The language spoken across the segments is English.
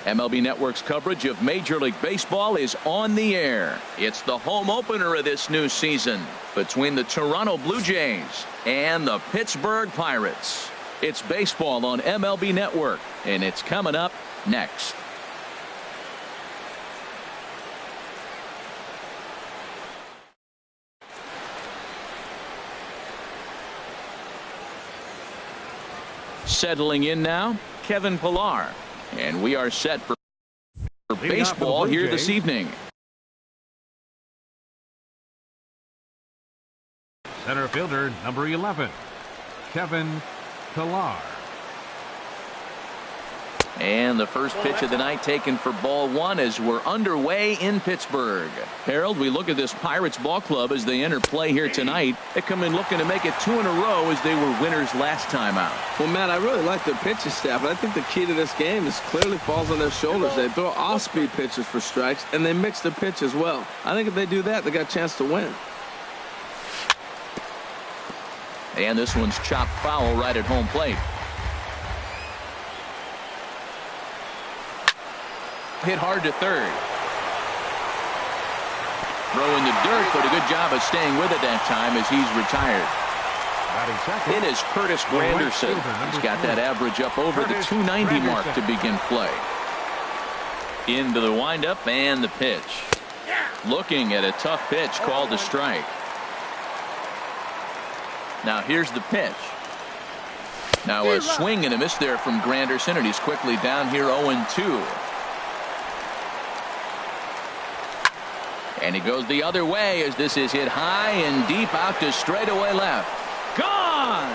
MLB Network's coverage of Major League Baseball is on the air. It's the home opener of this new season between the Toronto Blue Jays and the Pittsburgh Pirates. It's baseball on MLB Network, and it's coming up next. Settling in now, Kevin Pillar. And we are set for baseball here this evening. Center fielder number 11, Kevin Pillar. And the first pitch of the night taken for ball one as we're underway in Pittsburgh. Harold, we look at this Pirates ball club as they enter play here tonight. They come in looking to make it 2 in a row as they were winners last time out. Well, Matt, I really like their pitching staff, but I think the key to this game is clearly falls on their shoulders. They throw off-speed pitches for strikes, and they mix the pitch as well. I think if they do that, they got a chance to win. And this one's chopped foul right at home plate. Hit hard to third. Throw in the dirt, but a good job of staying with it that time as he's retired. It is Curtis Granderson. He's got that average up over the 290 mark to begin play. Into the windup and the pitch. Looking at a tough pitch called a strike. Now here's the pitch. Now a swing and a miss there from Granderson, and he's quickly down here 0-2. And he goes the other way as this is hit high and deep out to straightaway left. Gone!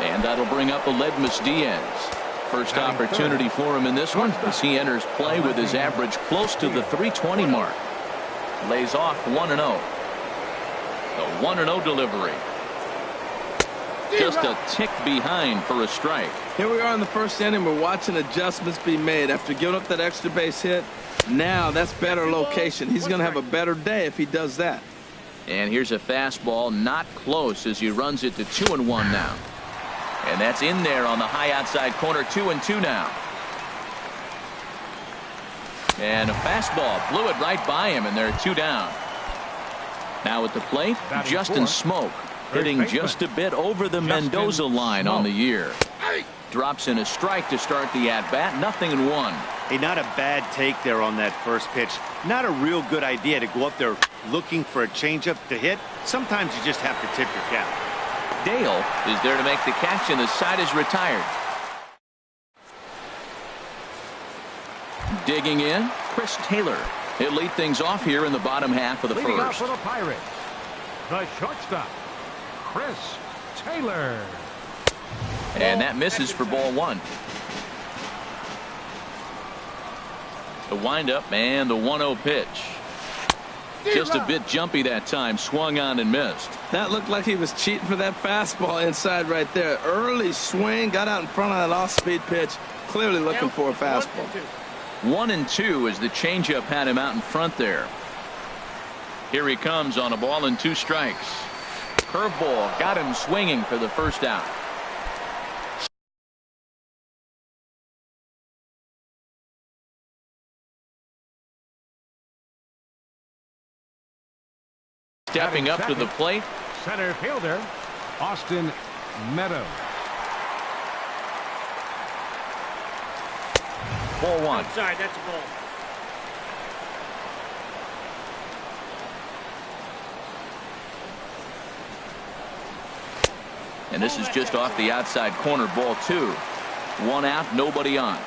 And that'll bring up Aledmus Diaz. First opportunity for him in this one as he enters play with his average close to the 320 mark. Lays off 1-0. The 1-0 delivery. Just a tick behind for a strike. Here we are in the first inning. We're watching adjustments be made after giving up that extra base hit. Now that's better location. He's going to have a better day if he does that. And here's a fastball not close as he runs it to 2-1 now. And that's in there on the high outside corner. 2-2 now. And a fastball blew it right by him, and they're 2 down. Now at the plate, Justin Smoak hitting just a bit over the Mendoza line on the year. Drops in a strike to start the at-bat. 0-1. Hey, not a bad take there on that first pitch. Not a real good idea to go up there looking for a changeup to hit. Sometimes you just have to tip your cap. Dale is there to make the catch, and the side is retired. Digging in, Chris Taylor. He'll lead things off here in the bottom half of the Leading first. off for the Pirates, the shortstop, Chris Taylor. And that misses for ball one. The windup and the 1-0 pitch. Just a bit jumpy that time. Swung on and missed. That looked like he was cheating for that fastball inside right there. Early swing, got out in front of that off-speed pitch. Clearly looking for a fastball. 1-2 as the changeup had him out in front there. Here he comes on a ball and 2 strikes. Curveball got him swinging for the first out. Stepping up to the plate, center fielder Austin Meadows. Ball 1. Outside, that's a ball. And this is just off the outside corner. Ball 2. 1 out, nobody on.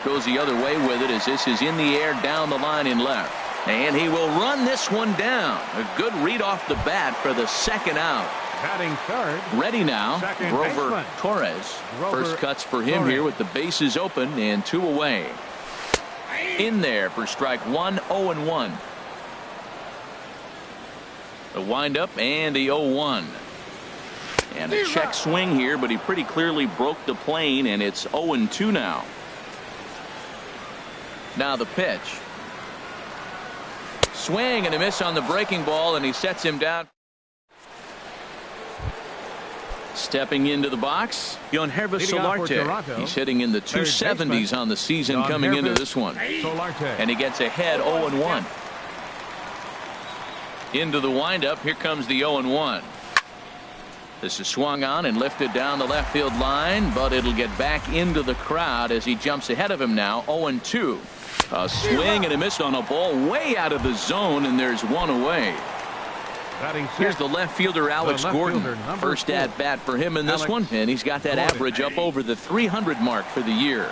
Goes the other way with it as this is in the air down the line in left. And he will run this one down. A good read off the bat for the second out. Batting third. Ready now, Grover baseman. Torres. Grover First cuts for him Torres. here with the bases open and 2 away. In there for strike 1, 0-1. The windup and the 0-1. And a check swing here, but he pretty clearly broke the plane, and it's 0-2 now. Now the pitch. Swing and a miss on the breaking ball, and he sets him down. Stepping into the box, Hervé Leading off for Solarte. Toronto, He's hitting in the 270s on the season coming into this one. Solarte. And he gets ahead 0-1. Into the windup. Here comes the 0-1. This is swung on and lifted down the left field line, but it'll get back into the crowd as he jumps ahead of him now. 0-2. A swing and a miss on a ball way out of the zone, and there's one away. Here's the left fielder, Alex Gordon. First at bat for him in this one, and he's got that average up over the 300 mark for the year.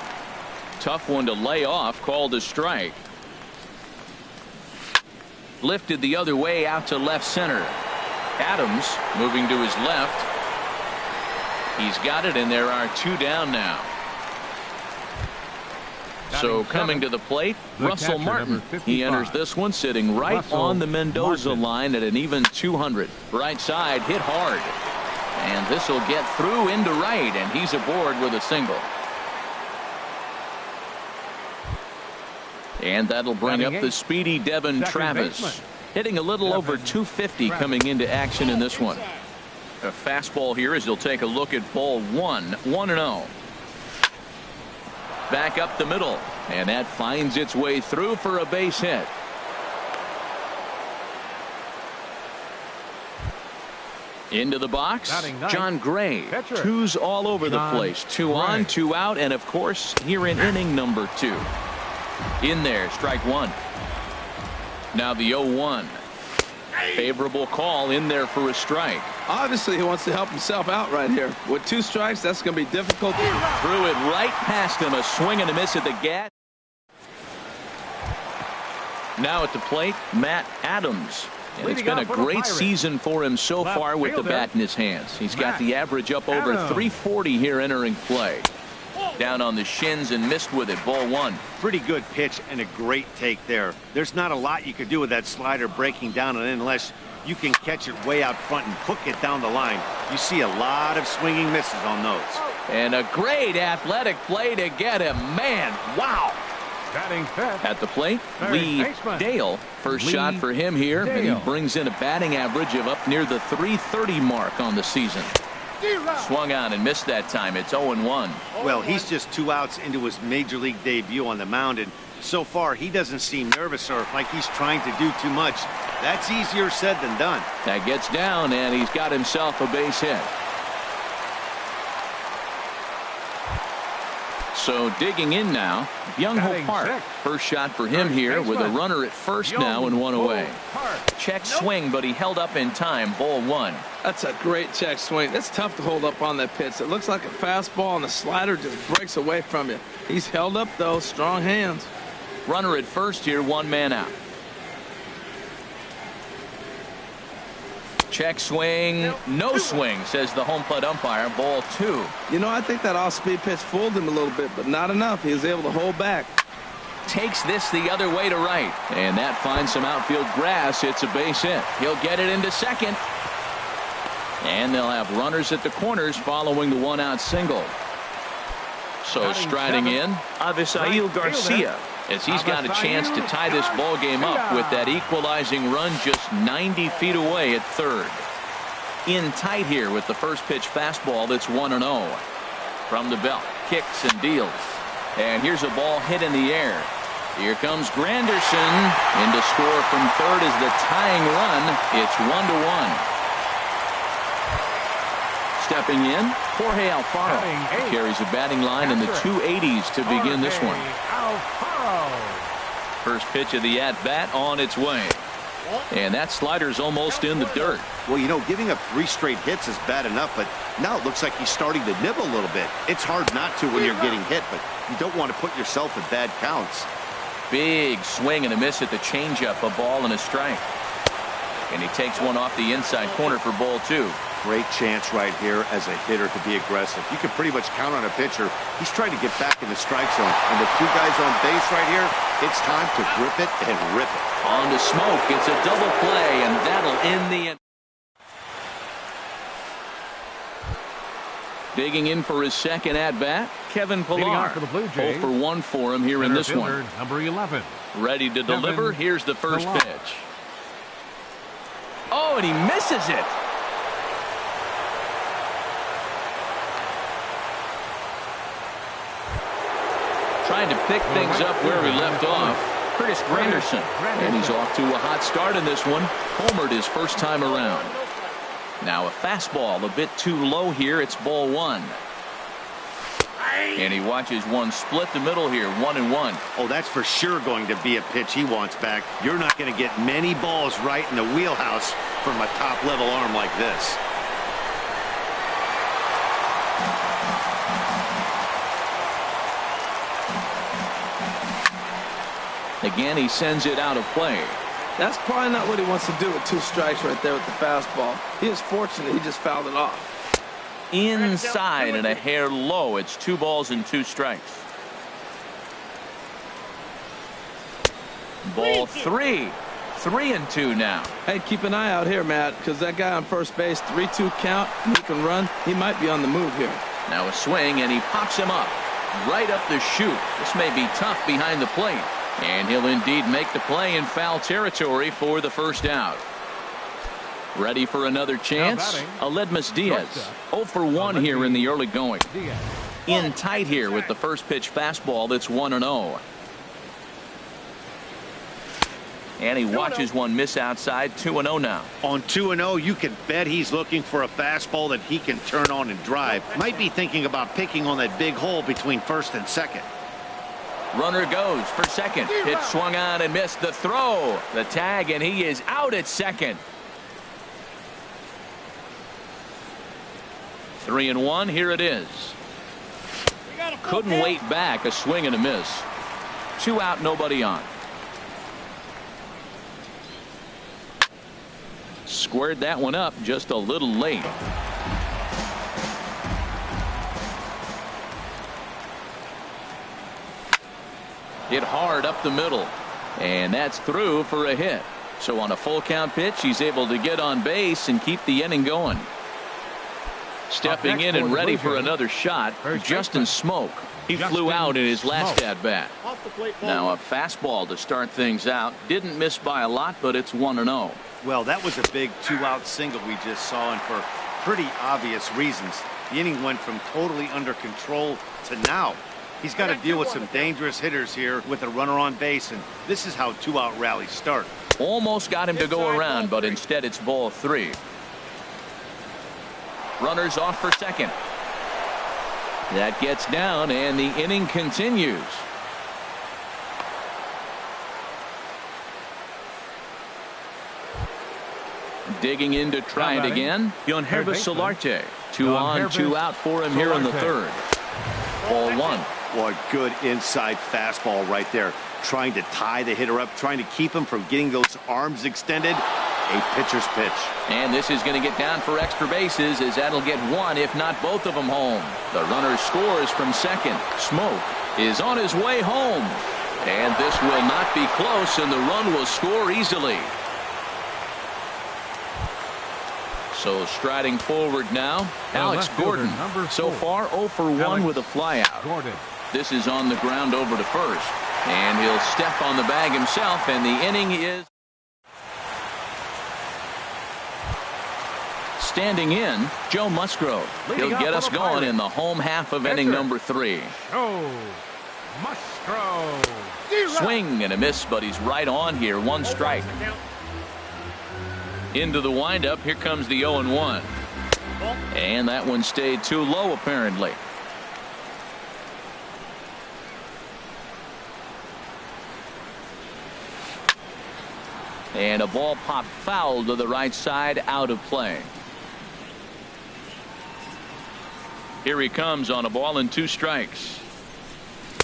Tough one to lay off, called a strike. Lifted the other way out to left center. Adams moving to his left. He's got it, and there are two down now. So coming to the plate, Russell Martin. He enters this one sitting right on the Mendoza line at an even 200. Right side hit hard. And this will get through into right, and he's aboard with a single. And that'll bring up the speedy Devin Travis. Hitting a little over 250 coming into action in this one. A fastball here as he'll take a look at ball 1-0. Back up the middle, and that finds its way through for a base hit. Into the box, John Gray. Twos all over the place. 2 on, 2 out, and of course here in inning number 2. In there, strike 1. Now the 0-1. Favorable call in there for a strike. Obviously, he wants to help himself out right here. With 2 strikes, that's going to be difficult. Threw it right past him. A swing and a miss at the gas. Now at the plate, Matt Adams. And it's been a great season for him so far with the bat in his hands. He's got the average up over 340 here entering play. Down on the shins and missed with it. Ball 1. Pretty good pitch and a great take there. There's not a lot you could do with that slider breaking down and unless you can catch it way out front and hook it down the line. You see a lot of swinging misses on those. And a great athletic play to get him. Man, wow. At the plate, Lee Dale. First shot for him here, and he brings in a batting average of up near the 330 mark on the season. Swung on and missed that time. It's 0-1. Well, he's just 2 outs into his major league debut on the mound, and so far he doesn't seem nervous or like he's trying to do too much. That's easier said than done. That gets down, and he's got himself a base hit. So digging in now, Byung-ho Park. First shot for him here with a runner at first now and 1 away. Check swing, but he held up in time. Ball 1. That's a great check swing. It's tough to hold up on that pitch. It looks like a fastball, and the slider just breaks away from you. He's held up, though. Strong hands. Runner at first here, 1 man out. Check swing, no swing, says the home plate umpire. Ball 2. You know, I think that off-speed pitch fooled him a little bit, but not enough. He was able to hold back. Takes this the other way to right, and that finds some outfield grass. It's a base hit. He'll get it into second, and they'll have runners at the corners following the 1-out single. So striding in, Avisail Garcia, as he's got a chance to tie this ball game up with that equalizing run just 90 feet away at third. In tight here with the first pitch fastball that's 1-0. From the belt, kicks and deals. And here's a ball hit in the air. Here comes Granderson in to score from third as the tying run. It's 1-1. Stepping in, Jorge Alfaro. He carries a batting line in the 280s to begin this one. First pitch of the at-bat on its way. And that slider's almost in the dirt. Well, you know, giving up 3 straight hits is bad enough, but now it looks like he's starting to nibble a little bit. It's hard not to when you're getting hit, but you don't want to put yourself in bad counts. Big swing and a miss at the changeup, a ball and a strike. And he takes one off the inside corner for ball 2. Great chance right here as a hitter to be aggressive. You can pretty much count on a pitcher. He's trying to get back in the strike zone. And with 2 guys on base right here, it's time to grip it and rip it. On to Smoke. It's a double play, and that'll end the... Digging in for his second at-bat, Kevin Pillar. 0 for 1 for him here in this one. Number 11. Ready to deliver. Here's the first pitch. Oh, and he misses it. trying to pick things up where he left off. Curtis Granderson. And he's off to a hot start in this one. Homered his first time around. Now a fastball a bit too low here. It's ball one. And he watches one split the middle here, 1-1. Oh, that's for sure going to be a pitch he wants back. You're not going to get many balls right in the wheelhouse from a top-level arm like this. Again, he sends it out of play. That's probably not what he wants to do with 2 strikes right there with the fastball. He is fortunate he just fouled it off. Inside and a hair low. It's 2 balls and 2 strikes. Ball 3. 3-2 now. Hey, keep an eye out here, Matt, because that guy on first base, 3-2 count, he can run. He might be on the move here. Now a swing, and he pops him up. Right up the chute. This may be tough behind the plate. And he'll indeed make the play in foul territory for the first out. Ready for another chance? Aledmus Diaz. 0 for 1 here in the early going. In tight here with the first pitch fastball that's 1-0. And he watches one miss outside. 2-0 now. On 2-0, you can bet he's looking for a fastball that he can turn on and drive. Might be thinking about picking on that big hole between first and second. Runner goes for second. Pitch swung on and missed. The throw. The tag, and he is out at second. 3-1. Here it is. Couldn't wait back. A swing and a miss. 2 out, nobody on. Squared that one up just a little late. Hit hard up the middle. And that's through for a hit. So on a full count pitch, he's able to get on base and keep the inning going. Stepping in and ready for another shot, Justin Smoke. He flew out in his last at-bat. Now a fastball to start things out. Didn't miss by a lot, but it's 1-0. Well, that was a big 2-out single we just saw, and for pretty obvious reasons. The inning went from totally under control to now. He's got to deal with some dangerous hitters here with a runner on base, and this is how 2-out rallies start. Almost got him to go around, but instead it's ball 3. Runners off for second. That gets down, and the inning continues. Digging in to try it again. Yonhervis Solarte. 2 on, 2 out for him here in the third. Ball 1. Boy, good inside fastball right there. Trying to tie the hitter up, trying to keep him from getting those arms extended. A pitcher's pitch. And this is going to get down for extra bases, as that'll get one, if not both of them, home. The runner scores from second. Smoke is on his way home. And this will not be close, and the run will score easily. So striding forward now, Alex Gordon. So far 0 for 1 with a flyout. This is on the ground over to first. And he'll step on the bag himself, and the inning is standing in. Joe Musgrove. He'll get us going in the home half of inning number 3. Joe Musgrove. Swing and a miss, but he's right on here. 1 strike. Into the windup. Here comes the 0-1. And that one stayed too low, apparently. And a ball popped foul to the right side, out of play. Here he comes on a ball and 2 strikes.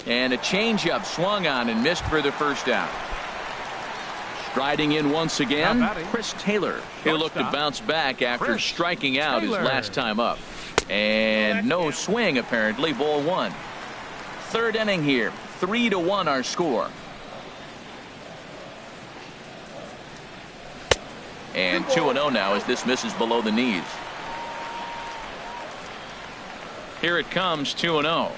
And a changeup swung on and missed for the first out. Striding in once again, Chris Taylor. He'll look to bounce back after striking out his last time up. And no swing, apparently. Ball 1. Third inning here. 3-1 our score. And 2-0 now as this misses below the knees. Here it comes, 2-0.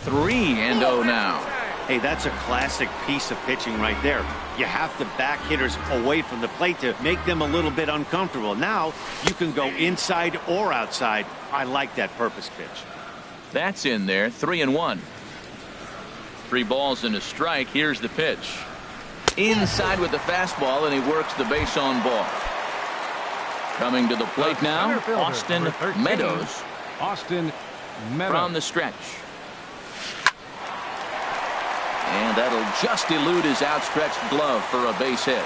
3-0 now. Hey, that's a classic piece of pitching right there. You have to back hitters away from the plate to make them a little bit uncomfortable. Now you can go inside or outside. I like that purpose pitch. That's in there. 3-1. 3 balls and a strike. Here's the pitch. Inside with the fastball, and he works the base on ball. Coming to the plate now, Austin Meadows. Austin Meadows. From the stretch. And that'll just elude his outstretched glove for a base hit.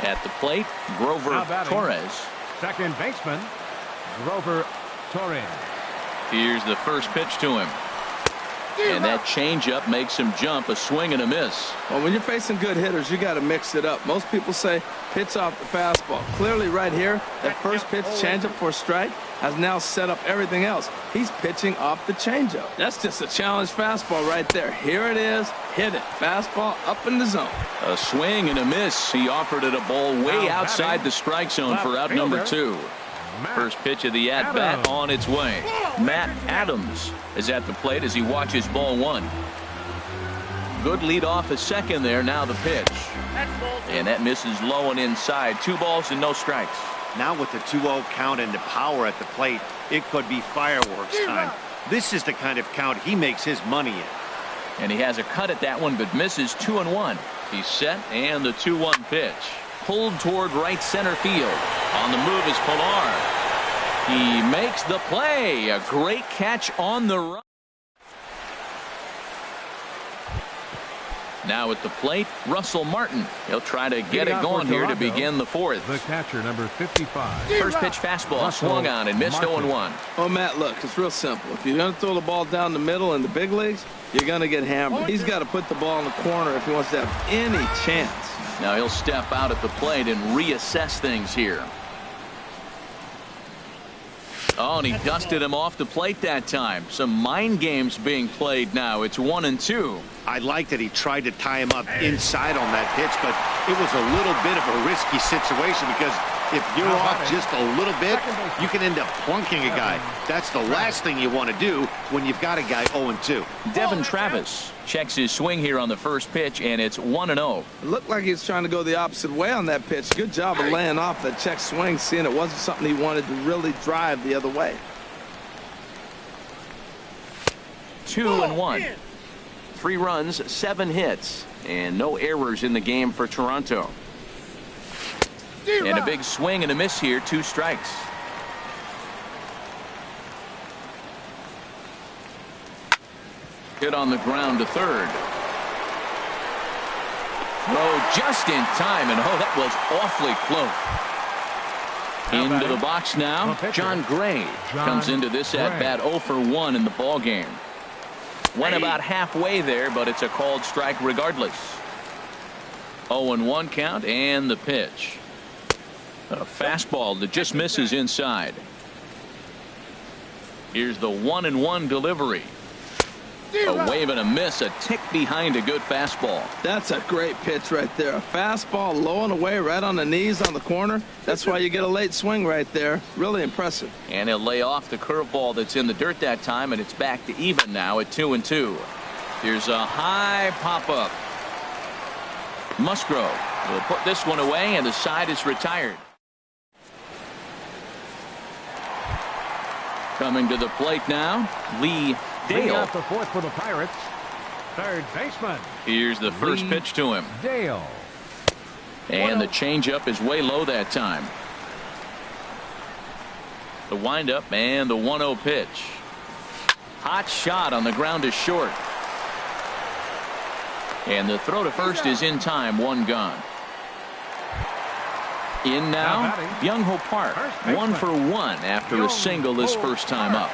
At the plate, Grover Torres. Second baseman, Grover Torres. Here's the first pitch to him. And that changeup makes him jump. A swing and a miss. Well, when you're facing good hitters, you got to mix it up. Most people say pitch off the fastball. Clearly right here, that first pitch changeup for a strike has now set up everything else. He's pitching off the changeup. That's just a challenge fastball right there. Here it is. Hit it. Fastball up in the zone. A swing and a miss. He offered it a ball way outside the strike zone for out number 2. First pitch of the at-bat on its way. Matt Adams is at the plate as he watches ball 1. Good lead off a second there. Now the pitch. And that misses low and inside. 2 balls and no strikes. Now with the 2-0 count and the power at the plate, it could be fireworks time. This is the kind of count he makes his money in. And he has a cut at that one, but misses 2-1. He's set, and the 2-1 pitch. Pulled toward right center field. On the move is Pilar. He makes the play. A great catch on the run. Now at the plate, Russell Martin. He'll try to get it going here to begin the 4th. The catcher, number 55. First pitch fastball swung on and missed 0-1. Oh, Matt, look, it's real simple. If you're going to throw the ball down the middle in the big leagues, you're going to get hammered. He's got to put the ball in the corner if he wants to have any chance. Now he'll step out at the plate and reassess things here. Oh, and he dusted him off the plate that time. Some mind games being played now. It's 1-2. I like that he tried to tie him up inside on that pitch, but it was a little bit of a risky situation because if you're off just a little bit, you can end up plunking a guy. That's the last thing you want to do when you've got a guy 0-2. Devin Travis checks his swing here on the first pitch, and it's 1-0. It looked like he was trying to go the opposite way on that pitch. Good job of laying off that check swing, seeing it wasn't something he wanted to really drive the other way. 2-1. 3 runs, 7 hits, and no errors in the game for Toronto. And a big swing and a miss here, 2 strikes. Hit on the ground to third. Throw just in time, and oh, that was awfully close. Into the box now, John Gray comes into this at-bat 0 for 1 in the ball game. Went about halfway there, but it's a called strike regardless. 0-1 count, and the pitch. A fastball that just misses inside. Here's the 1-1 delivery. A wave and a miss, a tick behind a good fastball. That's a great pitch right there. A fastball low and away right on the knees on the corner. That's why you get a late swing right there. Really impressive. And he'll lay off the curveball that's in the dirt that time, and it's back to even now at 2-2. Here's a high pop-up. Musgrove will put this one away, and the side is retired. Coming to the plate now, Lee Dale. Out the 4th for the Pirates. Third baseman. Here's the first pitch to him. Dale. And the changeup is way low that time. The windup and the 1-0 pitch. Hot shot on the ground is short. And the throw to first is in time, 1 gone. In now, Byung-Ho Park, 1 for 1 after a single his first time up.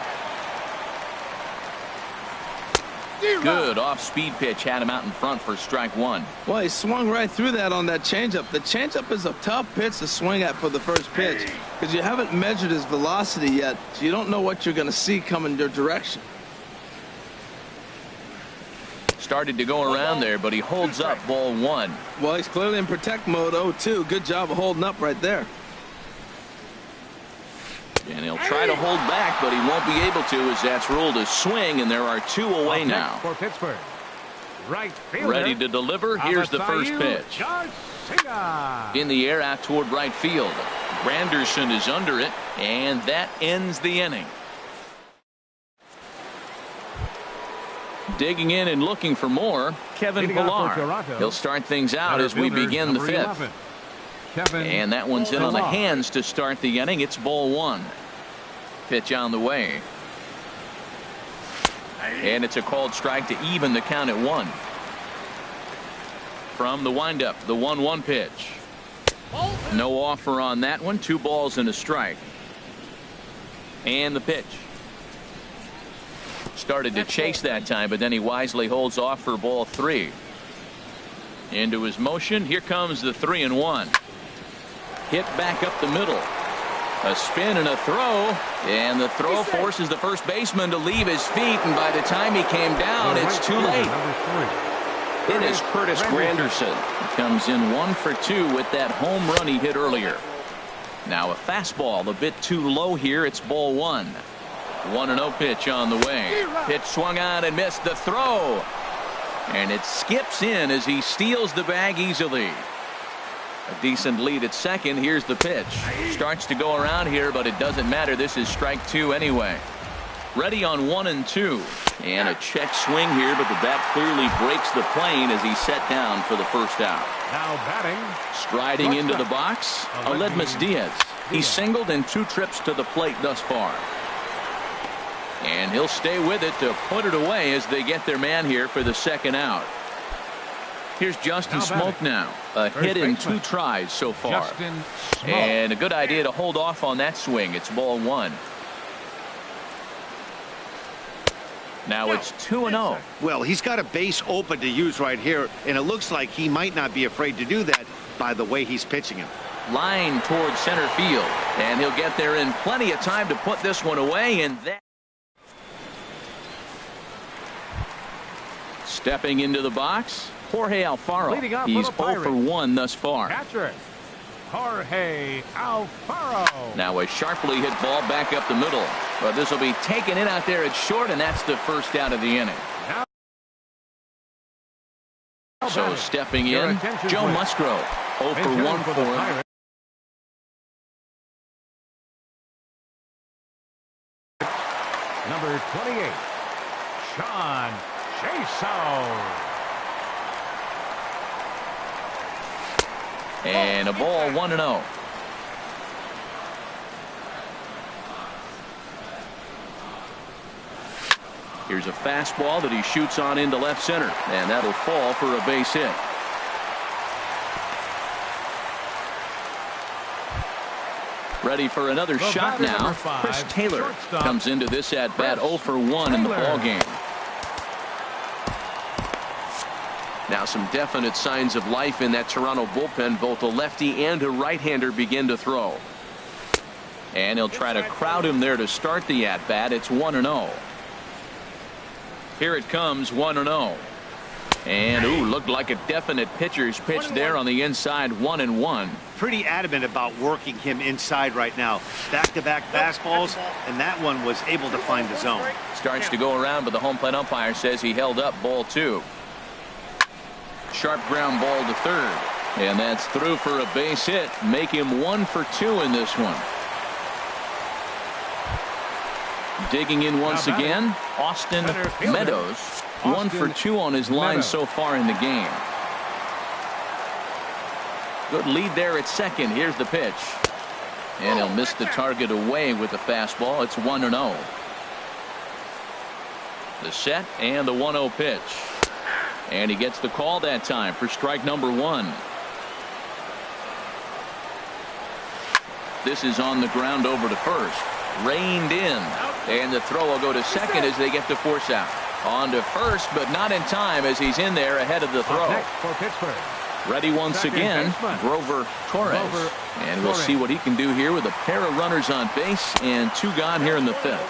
Good off-speed pitch had him out in front for strike 1. Well, he swung right through that on that changeup. The changeup is a tough pitch to swing at for the first pitch because you haven't measured his velocity yet, so you don't know what you're going to see coming your direction. Started to go around there, but he holds up ball 1. Well, he's clearly in protect mode 0-2. Good job of holding up right there. And he'll try to hold back, but he won't be able to as that's ruled a swing, and there are 2 away now. For Pittsburgh. Right fielder. Ready to deliver. Here's the first pitch. In the air out toward right field. Granderson is under it, and that ends the inning. Digging in and looking for more, Kevin Pillar. He'll start things out as we begin the fifth. And that one's in on the hands to start the inning. It's ball one. Pitch on the way. And it's a called strike to even the count at 1. From the windup, the 1-1 pitch. No offer on that one. 2 balls and a strike. And the pitch. Started to chase that time, but then he wisely holds off for ball 3. Into his motion. Here comes the 3-1. Hit back up the middle. A spin and a throw. And the throw forces the first baseman to leave his feet. And by the time he came down, it's too late. It is Curtis Granderson. He comes in 1 for 2 with that home run he hit earlier. Now a fastball a bit too low here. It's ball 1. 1-0 pitch on the way. Pitch swung on and missed the throw. And it skips in as he steals the bag easily. A decent lead at second. Here's the pitch. Starts to go around here, but it doesn't matter. This is strike 2 anyway. Ready on 1 and 2. And a check swing here, but the bat clearly breaks the plane as he's set down for the first out. Now batting. Striding into the box, Aledmus Diaz. He's singled in 2 trips to the plate thus far. And he'll stay with it to put it away as they get their man here for the second out. Here's Justin Smoke now. A hit in 2 tries so far. And a good idea to hold off on that swing. It's ball 1. Now it's 2-0. Well, he's got a base open to use right here, and it looks like he might not be afraid to do that by the way he's pitching him. Line towards center field. And he'll get there in plenty of time to put this one away. And that. Stepping into the box, Jorge Alfaro. He's 0 for 1 thus far. Catcher, Jorge Alfaro. Now a sharply hit ball back up the middle. But this will be taken in out there at short, and that's the first out of the inning. So stepping in, Joe Musgrove. 0 for 1 for him. Number 28, Sean Chaseau. And a ball 1-0. Here's a fastball that he shoots on into left center, and that'll fall for a base hit. Ready for another shot now. Chris Taylor comes into this at bat 0 for 1 in the ball game. Now some definite signs of life in that Toronto bullpen. Both a lefty and a right-hander begin to throw. And he'll try to crowd him there to start the at-bat. It's 1-0. Here it comes, 1-0. And ooh, looked like a definite pitcher's pitch there on the inside, 1-1. Pretty adamant about working him inside right now. Back-to-back fastballs, and that one was able to find the zone. Starts to go around, but the home plate umpire says he held up, ball 2. Sharp ground ball to third. And that's through for a base hit. Make him 1 for 2 in this one. Digging in once again, Austin Meadows. 1 for 2 on his line so far in the game. Good lead there at second. Here's the pitch. And he'll miss the target away with the fastball. It's 1-0. The set and the 1-0 pitch. And he gets the call that time for strike number 1. This is on the ground over to first. Reined in. And the throw will go to second as they get the force out. On to first, but not in time as he's in there ahead of the throw. Ready once again, Grover Torres. And we'll see what he can do here with a pair of runners on base and 2 gone here in the 5th.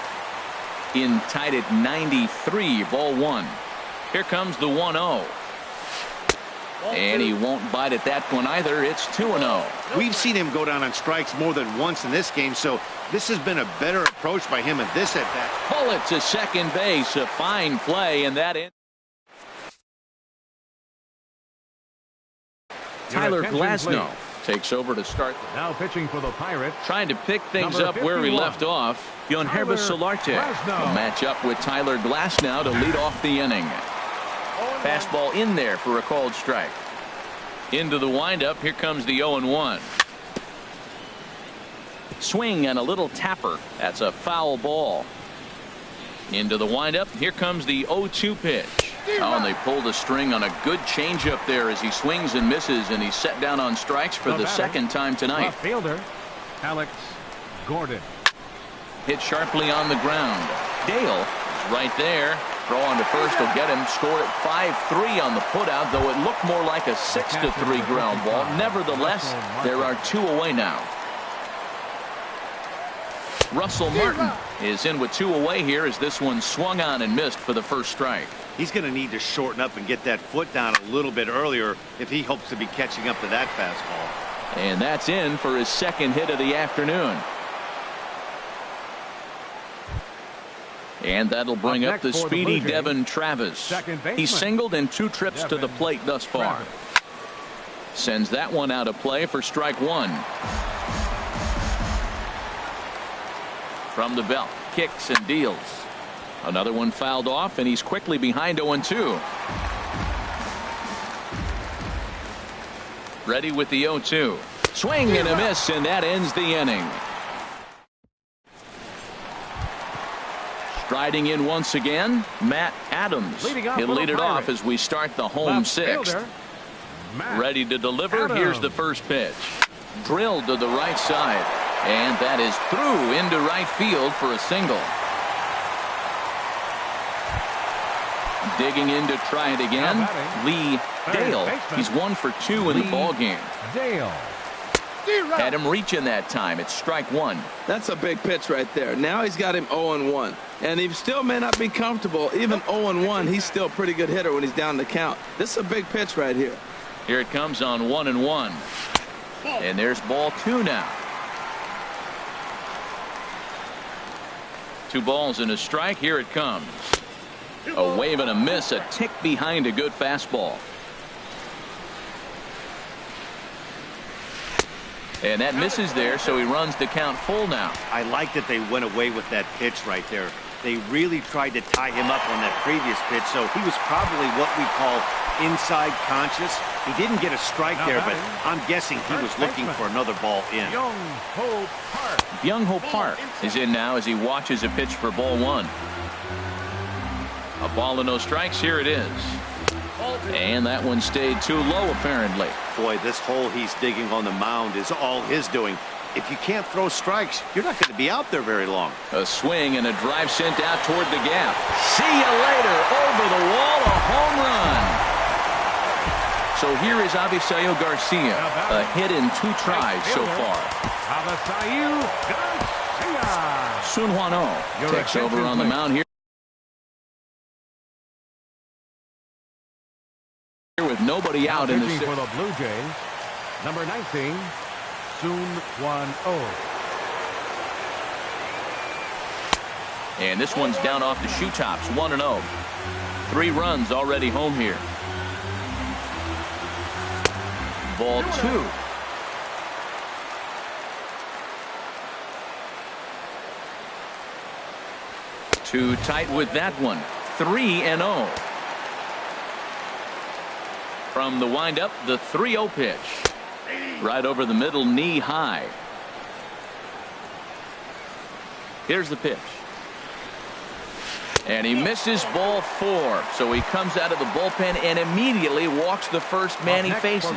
In tied at 93, ball 1. Here comes the 1-0. And he won't bite at that one either. It's 2-0. We've seen him go down on strikes more than once in this game, so this has been a better approach by him at this at-bat. Bullet to second base. A fine play, and that in. Tyler Glasnow takes over to start. Now pitching for the Pirates. Trying to pick things Number up where we 51. left off. Yonherba Solarte Glasnow. will match up with Tyler Glasnow to lead off the inning. Fastball in there for a called strike. Into the windup. Here comes the 0-1. Swing and a little tapper. That's a foul ball. Into the windup. Here comes the 0-2 pitch. Oh, and they pulled a string on a good changeup there as he swings and misses, and he's set down on strikes for the second time tonight. Left fielder, Alex Gordon. Hit sharply on the ground. Dale is right there. Throw on to first will get him. Scored at 5-3 on the putout, though it looked more like a 6-3 ground ball. Nevertheless, there are 2 away now. Russell Martin is in with 2 away here as this one swung on and missed for the first strike. He's going to need to shorten up and get that foot down a little bit earlier if he hopes to be catching up to that fastball. And that's in for his second hit of the afternoon. And that'll bring up the speedy Devin Travis. He singled in 2 trips to the plate thus far. Sends that one out of play for strike 1. From the belt, kicks and deals. Another one fouled off, and he's quickly behind 0-2. Ready with the 0-2. Swing and a miss, and that ends the inning. Striding in once again, Matt Adams. He'll lead it off as we start the home 6th. Ready to deliver. Here's the first pitch. Drilled to the right side. And that is through into right field for a single. Digging in to try it again. Lee Dale. He's 1 for 2 in the ball game. Dale. Had him reaching that time. It's strike 1. That's a big pitch right there. Now he's got him 0-1. And he still may not be comfortable. Even 0-1, he's still a pretty good hitter when he's down the count. This is a big pitch right here. Here it comes on 1-1. And there's ball 2 now. 2 balls and a strike. Here it comes. A wave and a miss, a tick behind a good fastball. And that misses there, so he runs the count full now. I like that they went away with that pitch right there. They really tried to tie him up on that previous pitch, so he was probably what we call inside conscious. He didn't get a strike there, but I'm guessing he was looking for another ball in. Byung-Ho Park is in now as he watches a pitch for ball 1. A ball and no strikes. Here it is. And that one stayed too low, apparently. Boy, this hole he's digging on the mound is all his doing. If you can't throw strikes, you're not going to be out there very long. A swing and a drive sent out toward the gap. See you later. Over the wall, a home run. So here is Avisail Garcia. A hit in 2 tries so far. Avisail Garcia. Sun Hwan-Oh takes over on the mound here. With nobody out in the 6th. For the Blue Jays, number 19, Sun Hwan-Oh. And this one's down off the shoe tops, 1-0. 3 runs already home here. Ball 2. Too tight with that one. 3-0. From the windup, the 3-0 pitch. Right over the middle, knee high. Here's the pitch. And he misses ball 4. So he comes out of the bullpen and immediately walks the first man he faces.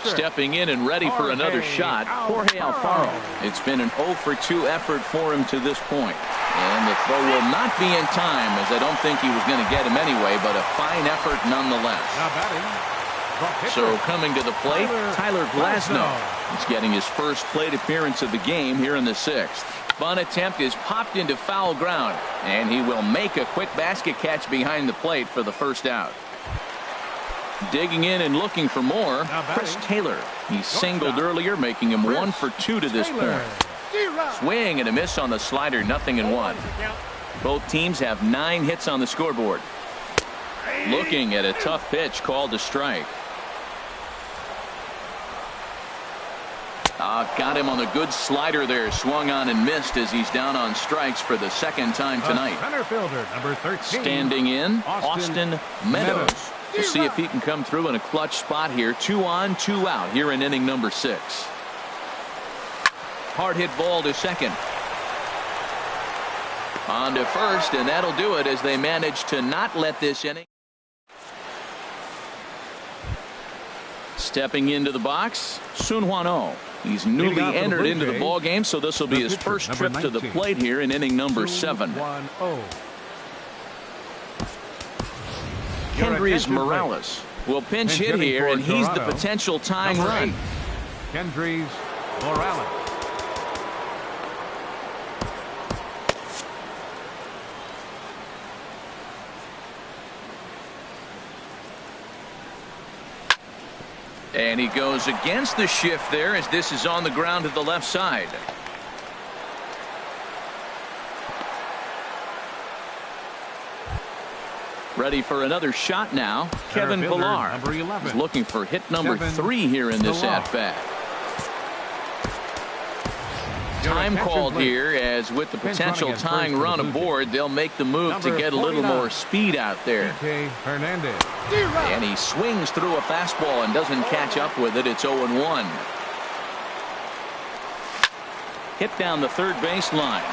Stepping in and ready for another shot, Jorge Alfaro. It's been an 0 for 2 effort for him to this point. And the throw will not be in time, as I don't think he was going to get him anyway, but a fine effort nonetheless. So coming to the plate, Tyler Glasnow. He's getting his first plate appearance of the game here in the 6th. Bunt attempt is popped into foul ground, and he will make a quick basket catch behind the plate for the first out. Digging in and looking for more, Chris Taylor. He singled earlier, making him 1 for 2 to this point. Swing and a miss on the slider, 0-1. Both teams have 9 hits on the scoreboard. Looking at a tough pitch called a strike. Got him on a good slider there. Swung on and missed as he's down on strikes for the second time tonight. Center fielder, number 13. Standing in, Austin Meadows. We'll see if he can come through in a clutch spot here. 2 on, 2 out here in inning number 6. Hard hit ball to second. On to first, and that'll do it as they manage to not let this inning. Stepping into the box, Sunhwan-Oh. He's newly entered into the ball game, so this will be his first trip to the plate here in inning number 7. Kendrys Morales will pinch hit here, and he's the potential tying run. Kendrys Morales. And he goes against the shift there as this is on the ground to the left side. Ready for another shot now. Kevin Pillar is looking for hit number 3 here in this at-bat. Time called here, as with the potential tying run aboard, they'll make the move to get a little more speed out there. And he swings through a fastball and doesn't catch up with it. It's 0-1. Hit down the third baseline.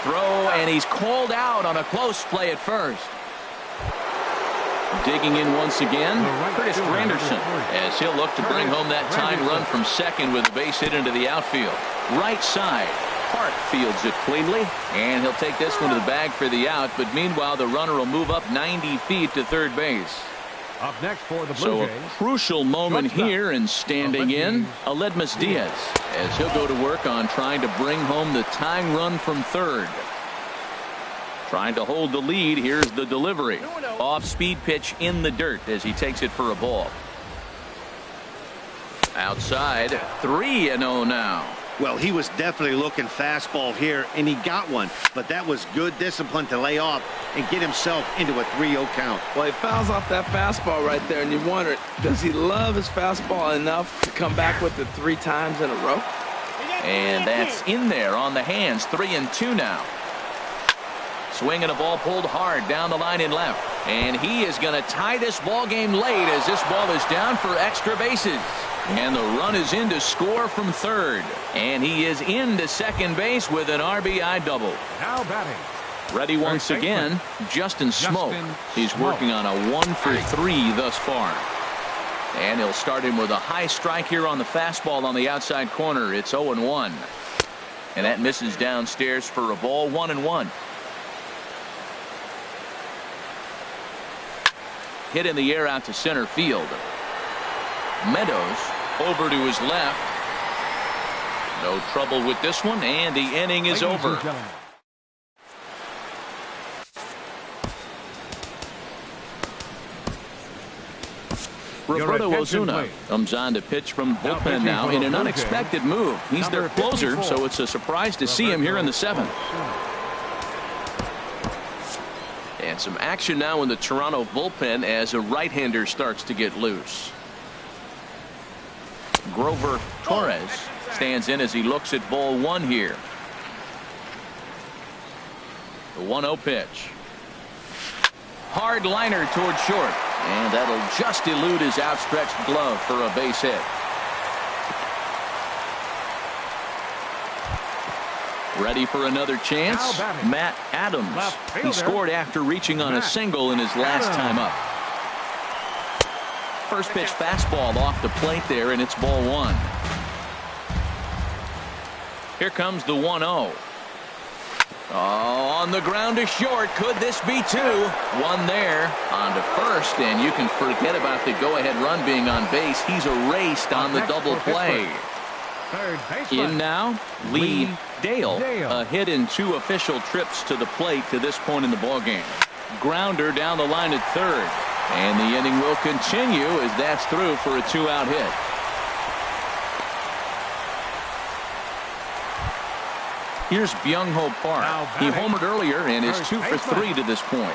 Throw, and he's called out on a close play at first. Digging in once again, Curtis Granderson, as he'll look to bring home that tying run from second with a base hit into the outfield. Right side, Park fields it cleanly, and he'll take this one to the bag for the out, but meanwhile the runner will move up 90 feet to third base. Up next for the Blue So a Jays, crucial moment here, and standing in, Aledmus Diaz, as he'll go to work on trying to bring home the tying run from third. Trying to hold the lead. Here's the delivery. Off-speed pitch in the dirt as he takes it for a ball. Outside, 3-0 now. Well, he was definitely looking fastball here, and he got one. But that was good discipline to lay off and get himself into a 3-0 count. Well, he fouls off that fastball right there, and you wonder, does he love his fastball enough to come back with it 3 times in a row? And that's in there on the hands. 3-2 now. Swinging a ball pulled hard down the line in left. And he is going to tie this ball game late as this ball is down for extra bases. And the run is in to score from third. And he is into second base with an RBI double. now batting. Ready once again, Justin Smoke. He's working on a 1 for 3 thus far. And he'll start him with a high strike here on the fastball on the outside corner. It's 0-1. And that misses downstairs for a ball. 1-1. Hit in the air out to center field. Meadows over to his left. No trouble with this one, and the inning is over. Roberto Ozuna comes on to pitch from the bullpen now in an unexpected move. He's their closer, so it's a surprise to see him here in the 7th. And some action now in the Toronto bullpen as a right-hander starts to get loose. Grover Torres stands in as he looks at ball 1 here. The 1-0 pitch. Hard liner toward short. And that'll just elude his outstretched glove for a base hit. Ready for another chance? Matt Adams. He scored after reaching on a single in his last time up. First pitch fastball off the plate there, and it's ball 1. Here comes the 1-0. Oh, on the ground to short. Could this be 2? 1 there. On to first, and you can forget about the go-ahead run being on base. He's erased on the double play. In now, Lee Dale. A hit in 2 official trips to the plate to this point in the ballgame. Grounder down the line at third. And the inning will continue as that's through for a 2-out hit. Here's Byung-Ho Park. He homered earlier and is 2 for 3 to this point.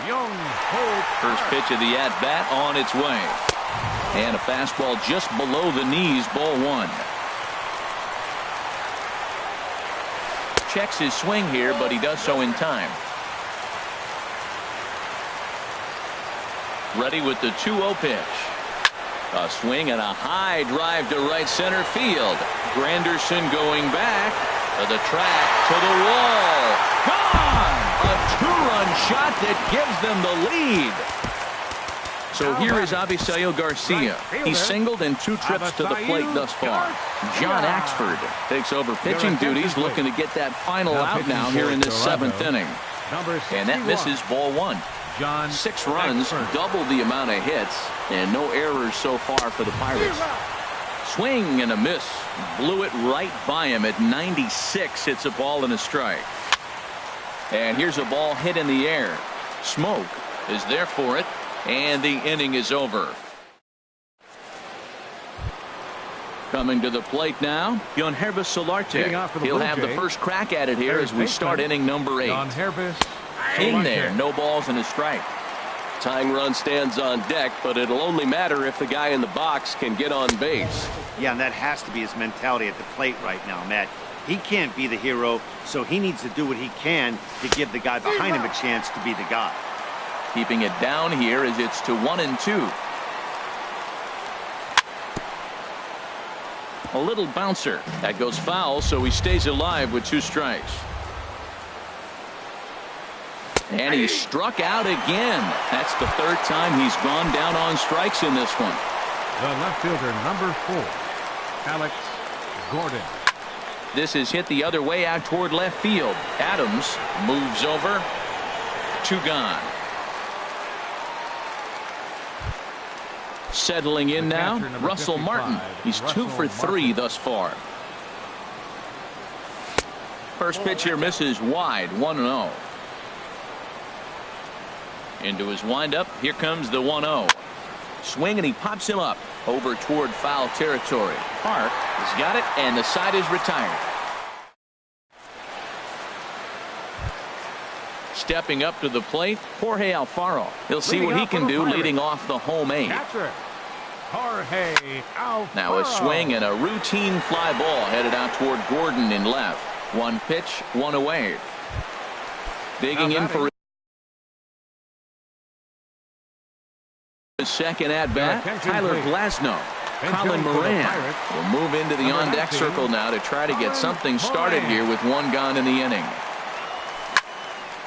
First pitch of the at-bat on its way. And a fastball just below the knees, ball 1. Checks his swing here, but he does so in time. Ready with the 2-0 pitch. A swing and a high drive to right center field. Granderson going back to the track, to the wall. Gone! A 2-run shot that gives them the lead. So here is Avisail Garcia. He singled in 2 trips to the plate thus far. John Axford takes over pitching duties, looking to get that final out now here in this 7th inning. And that misses, ball 1. 6 runs, double the amount of hits, and no errors so far for the Pirates. Swing and a miss. Blew it right by him at 96. It's a ball and a strike. And here's a ball hit in the air. Smoke is there for it, and the inning is over. Coming to the plate now, Yonhervis Solarte. He'll have the first crack at it here as we start inning number 8. In there, no balls and a strike. Tying run stands on deck, but it'll only matter if the guy in the box can get on base. Yeah, and that has to be his mentality at the plate right now, Matt. He can't be the hero, so he needs to do what he can to give the guy behind him a chance to be the guy. Keeping it down here as it's to 1-2. A little bouncer. That goes foul, so he stays alive with 2 strikes. And he struck out again. That's the 3rd time he's gone down on strikes in this one. The left fielder, number 4, Alex Gordon. This is hit the other way out toward left field. Adams moves over. 2 gone. Settling in now, Russell Martin. He's 2 for 3 thus far. First pitch here misses wide, 1-0. Into his windup. Here comes the 1-0. Swing, and he pops him up over toward foul territory. Park has got it, and the side is retired. Stepping up to the plate, Jorge Alfaro. He'll see what he can do leading off the home 8. Now a swing and a routine fly ball headed out toward Gordon in left. 1 pitch, 1 away. Digging in for his second at bat, Tyler Glasnow. Colin Moran will move into the on-deck circle now to try to get something started here with 1 gone in the inning.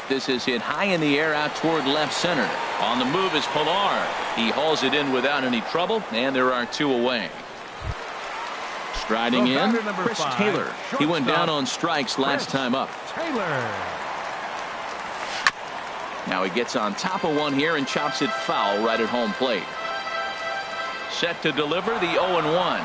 This is hit high in the air out toward left center. On the move is Pilar. He hauls it in without any trouble, and there are 2 away. Striding in, Chris Taylor. He went down on strikes last time up. Now he gets on top of one here and chops it foul right at home plate. Set to deliver the 0-1.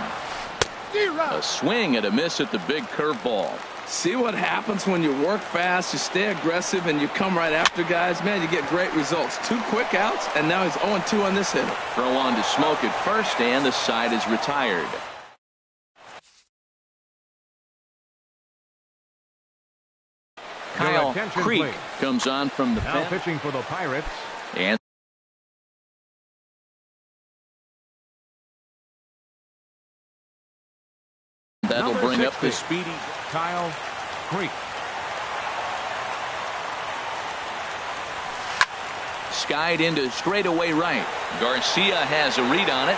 A swing and a miss at the big curveball. See what happens when you work fast, you stay aggressive, and you come right after guys. Man, you get great results. 2 quick outs, and now he's 0-2 on this hitter. Throw on to Smoke at first, and the side is retired. Kyle Creek comes on from the now pitching for the Pirates. And that'll bring up the speedy Kyle Creek. Skied into straightaway right. Garcia has a read on it.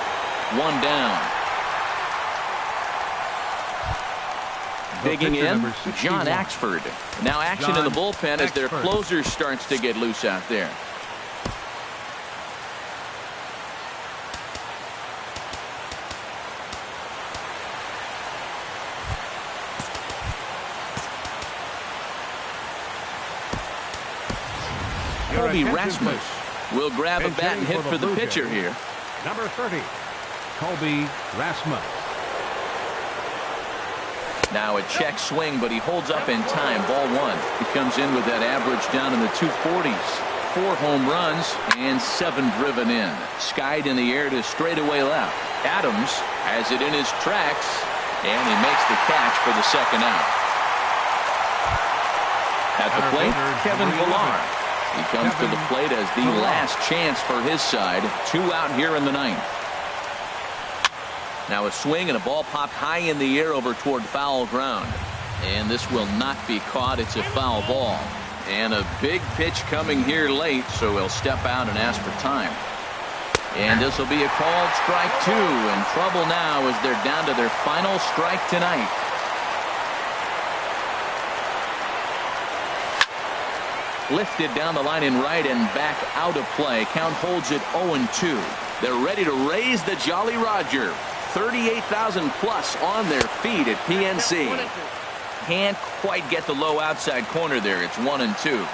1 down. Digging in, John Axford. Now action in the bullpen as their closer starts to get loose out there. Colby Rasmus will grab a bat and hit for the pitcher here. Number 30, Colby Rasmus. Now a check swing, but he holds up in time. Ball 1. He comes in with that average down in the 240s. 4 home runs and 7 driven in. Skied in the air to straightaway left. Adams has it in his tracks, and he makes the catch for the second out. At the plate, Kevin Pillar. He comes to the plate as the last chance for his side. 2 out here in the 9th. Now a swing and a ball popped high in the air over toward foul ground. And this will not be caught. It's a foul ball. And a big pitch coming here late, so he'll step out and ask for time. And this will be a called strike 2. In trouble now as they're down to their final strike tonight. Lifted down the line in right and back out of play. Count holds it 0-2. They're ready to raise the Jolly Roger. 38,000 plus on their feet at PNC. Can't quite get the low outside corner there. It's 1-2.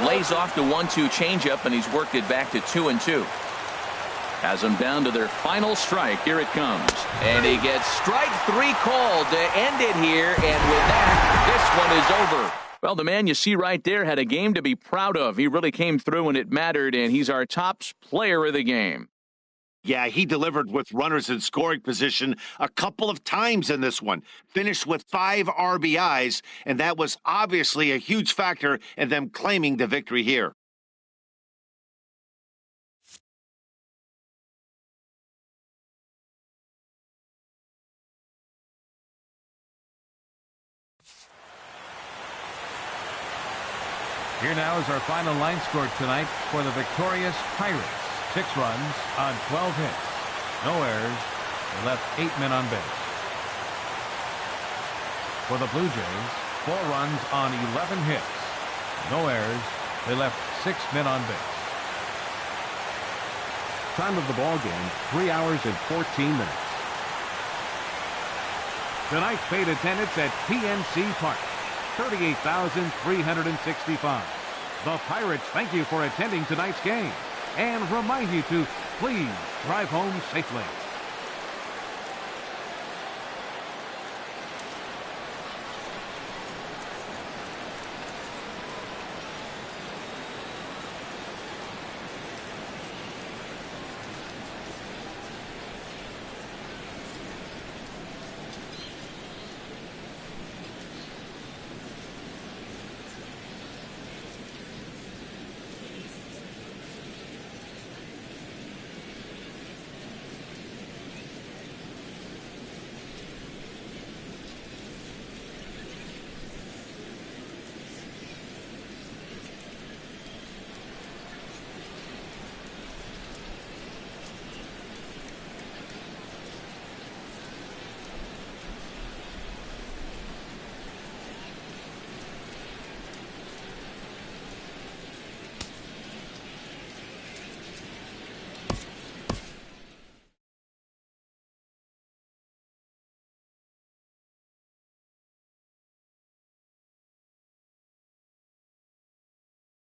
Lays off the 1-2 changeup, and he's worked it back to 2-2. Has them down to their final strike. Here it comes. And he gets strike 3 called to end it here. And with that, this one is over. Well, the man you see right there had a game to be proud of. He really came through when it mattered, and he's our top player of the game. Yeah, he delivered with runners in scoring position a couple of times in this one. Finished with 5 RBIs, and that was obviously a huge factor in them claiming the victory here. Here now is our final line score tonight for the victorious Pirates. 6 runs on 12 hits. No errors. They left 8 men on base. For the Blue Jays, 4 runs on 11 hits. No errors. They left 6 men on base. Time of the ball game, 3 hours and 14 minutes. Tonight's paid attendance at PNC Park, 38,365. The Pirates thank you for attending tonight's game and remind you to please drive home safely.